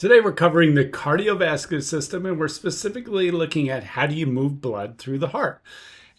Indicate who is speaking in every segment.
Speaker 1: Today we're covering the cardiovascular system, and we're specifically looking at how do you move blood through the heart.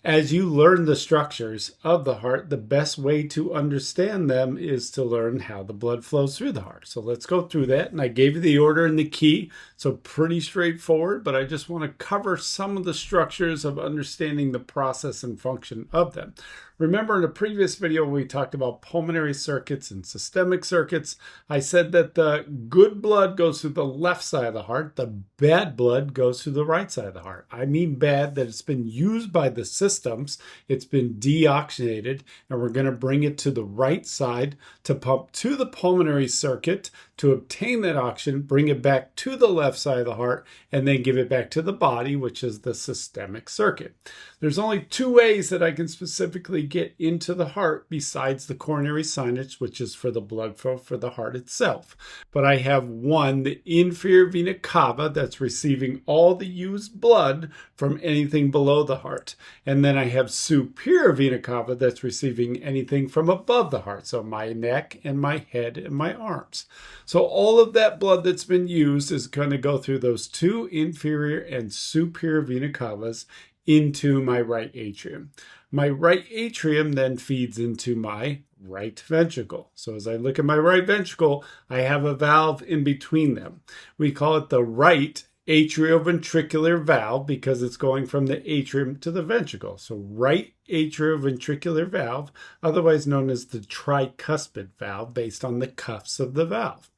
Speaker 1: As you learn the structures of the heart, the best way to understand them is to learn how the blood flows through the heart. So let's go through that. And I gave you the order and the key, so pretty straightforward, but I just want to cover some of the structures of understanding the process and function of them. Remember in the previous video, we talked about pulmonary circuits and systemic circuits. I said that the good blood goes through the left side of the heart. The bad blood goes through the right side of the heart. I mean bad that it's been used by the systems. It's been deoxygenated, and we're going to bring it to the right side to pump to the pulmonary circuit to obtain that oxygen, bring it back to the left side of the heart, and then give it back to the body, which is the systemic circuit. There's only two ways that I can specifically get into the heart besides the coronary sinus, which is for the blood flow for the heart itself. But I have one, the inferior vena cava, that's receiving all the used blood from anything below the heart. And then I have superior vena cava that's receiving anything from above the heart. So my neck and my head and my arms. So all of that blood that's been used is going to go through those two inferior and superior vena cavas into my right atrium. My right atrium then feeds into my right ventricle. So as I look at my right ventricle, I have a valve in between them. We call it the right atrioventricular valve because it's going from the atrium to the ventricle. So right atrioventricular valve, otherwise known as the tricuspid valve, based on the cuffs of the valve.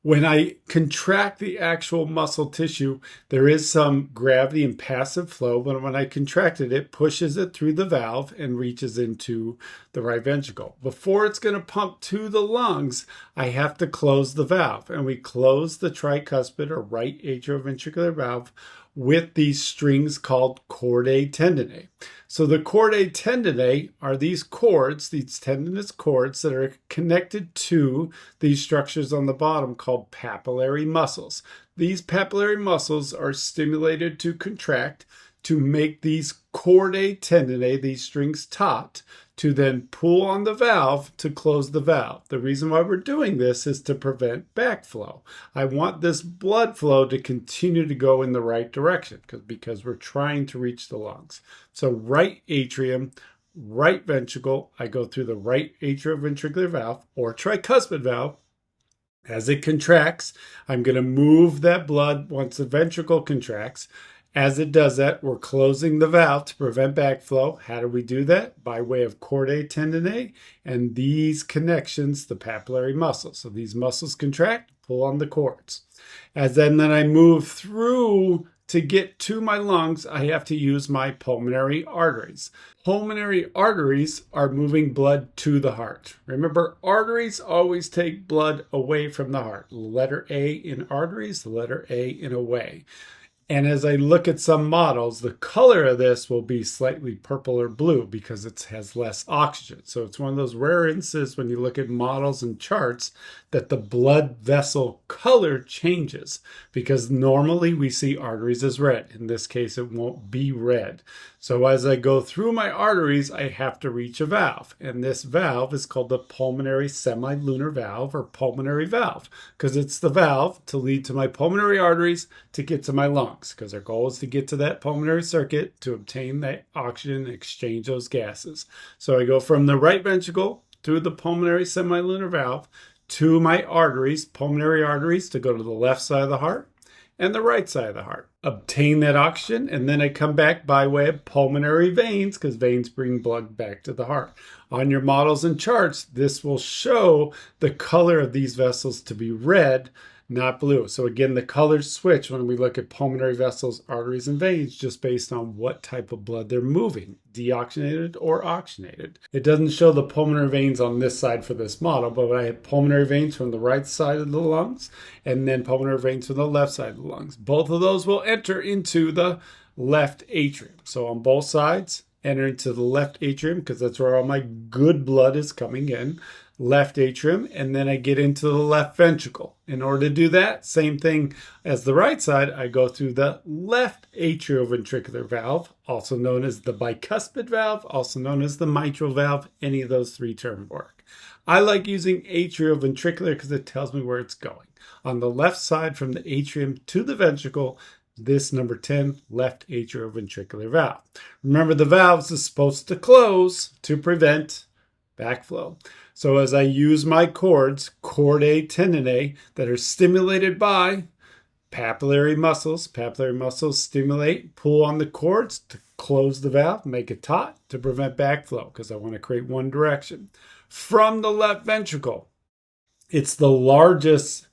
Speaker 1: When I contract the actual muscle tissue, there is some gravity and passive flow, but when I contract it, it pushes it through the valve and reaches into the right ventricle. Before it's going to pump to the lungs, I have to close the valve, and we close the tricuspid or right atrioventricular valve with these strings called Chordae tendineae. So the Chordae tendineae are these cords, these tendinous cords that are connected to these structures on the bottom called papillary muscles. These papillary muscles are stimulated to contract to make these Chordae tendineae, these strings taut, to then pull on the valve to close the valve. The reason why we're doing this is to prevent backflow. I want this blood flow to continue to go in the right direction because we're trying to reach the lungs. So right atrium, right ventricle, I go through the right atrioventricular valve or tricuspid valve. As it contracts, I'm going to move that blood once the ventricle contracts. As it does that, we're closing the valve to prevent backflow. How do we do that? By way of Chordae tendineae and these connections, the papillary muscles. So these muscles contract, pull on the cords. As then I move through to get to my lungs, I have to use my pulmonary arteries. Pulmonary arteries are moving blood to the heart. Remember, arteries always take blood away from the heart. Letter A in arteries, the letter A in away. And as I look at some models, the color of this will be slightly purple or blue because it has less oxygen. So it's one of those rare instances when you look at models and charts that the blood vessel color changes because normally we see arteries as red. In this case, it won't be red. So as I go through my arteries, I have to reach a valve. And this valve is called the pulmonary semilunar valve or pulmonary valve because it's the valve to lead to my pulmonary arteries to get to my lungs, because our goal is to get to that pulmonary circuit to obtain that oxygen and exchange those gases. So I go from the right ventricle through the pulmonary semilunar valve to my arteries, pulmonary arteries, to go to the left side of the heart and the right side of the heart. Obtain that oxygen, and then I come back by way of pulmonary veins, because veins bring blood back to the heart. On your models and charts, this will show the color of these vessels to be red, not blue. So again, the colors switch when we look at pulmonary vessels, arteries, and veins just based on what type of blood they're moving, deoxygenated or oxygenated. It doesn't show the pulmonary veins on this side for this model, but I have pulmonary veins from the right side of the lungs and then pulmonary veins from the left side of the lungs. Both of those will enter into the left atrium. So on both sides, enter into the left atrium because that's where all my good blood is coming in. left atrium, and then I get into the left ventricle. In order to do that, same thing as the right side, I go through the left atrioventricular valve, also known as the bicuspid valve, also known as the mitral valve. Any of those three terms work. I like using atrioventricular because it tells me where it's going. On the left side from the atrium to the ventricle, this number 10, left atrioventricular valve. Remember, the valves is supposed to close to prevent backflow. So as I use my cords, Chordae, Tendineae, that are stimulated by papillary muscles stimulate, pull on the cords to close the valve, make it taut to prevent backflow because I want to create one direction. From the left ventricle, it's the largest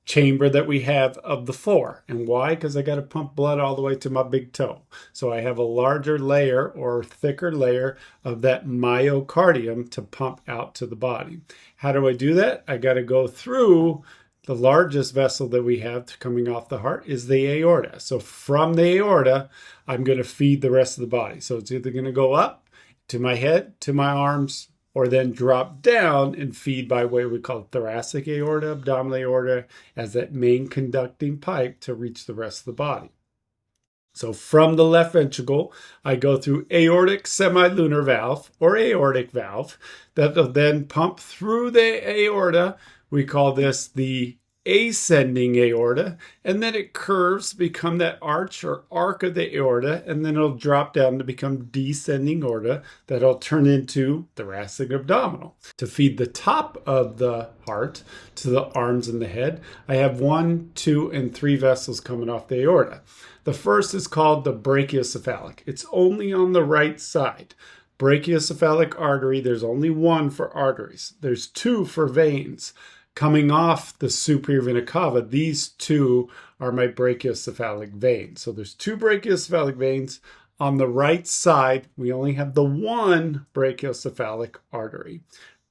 Speaker 1: chamber that we have of the four. And why? Because I got to pump blood all the way to my big toe. So I have a larger layer or thicker layer of that myocardium to pump out to the body. How do I do that? I got to go through the largest vessel that we have coming off the heart is the aorta. So from the aorta, I'm going to feed the rest of the body. So it's either going to go up to my head, to my arms, or then drop down and feed by way we call thoracic aorta, abdominal aorta, as that main conducting pipe to reach the rest of the body. So from the left ventricle, I go through aortic semilunar valve or aortic valve that will then pump through the aorta. We call this the ascending aorta, and then it curves to become that arch or arc of the aorta, and then it'll drop down to become descending aorta that'll turn into thoracic abdominal. To feed the top of the heart to the arms and the head, I have 1, 2, and 3 vessels coming off the aorta. The first is called the brachiocephalic. It's only on the right side. Brachiocephalic artery, there's only one for arteries. There's 2 for veins. Coming off the superior vena cava, these 2 are my brachiocephalic veins. So there's 2 brachiocephalic veins. On the right side, we only have the 1 brachiocephalic artery.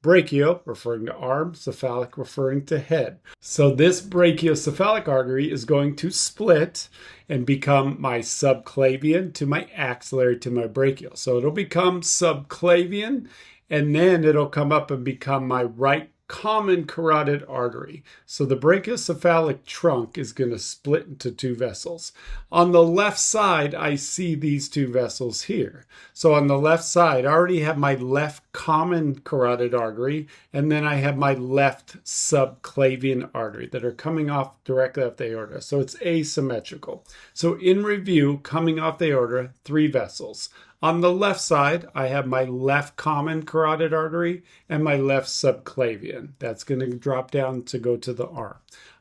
Speaker 1: Brachio referring to arm, cephalic referring to head. So this brachiocephalic artery is going to split and become my subclavian to my axillary to my brachial. So it'll become subclavian, and then it'll come up and become my right common carotid artery. So the brachiocephalic trunk is going to split into 2 vessels. On the left side, I see these 2 vessels here. So on the left side, I already have my left common carotid artery, and then I have my left subclavian artery that are coming off directly off the aorta. So it's asymmetrical. So in review, coming off the aorta, 3 vessels. On the left side, I have my left common carotid artery and my left subclavian. That's going to drop down to go to the arm.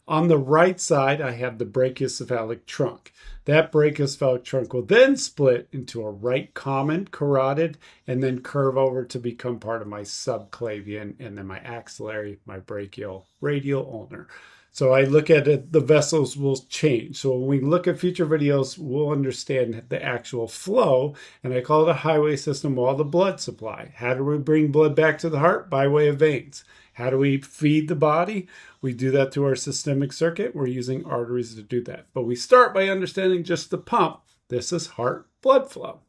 Speaker 1: On the right side, I have the brachiocephalic trunk. That brachiocephalic trunk will then split into a right common carotid and then curve over to become part of my subclavian and then my axillary, my brachial, radial ulnar. So I look at it, the vessels will change. So when we look at future videos, we'll understand the actual flow, and I call it a highway system while the blood supply. How do we bring blood back to the heart? By way of veins. How do we feed the body? We do that through our systemic circuit. We're using arteries to do that. But we start by understanding just the pump. This is heart blood flow.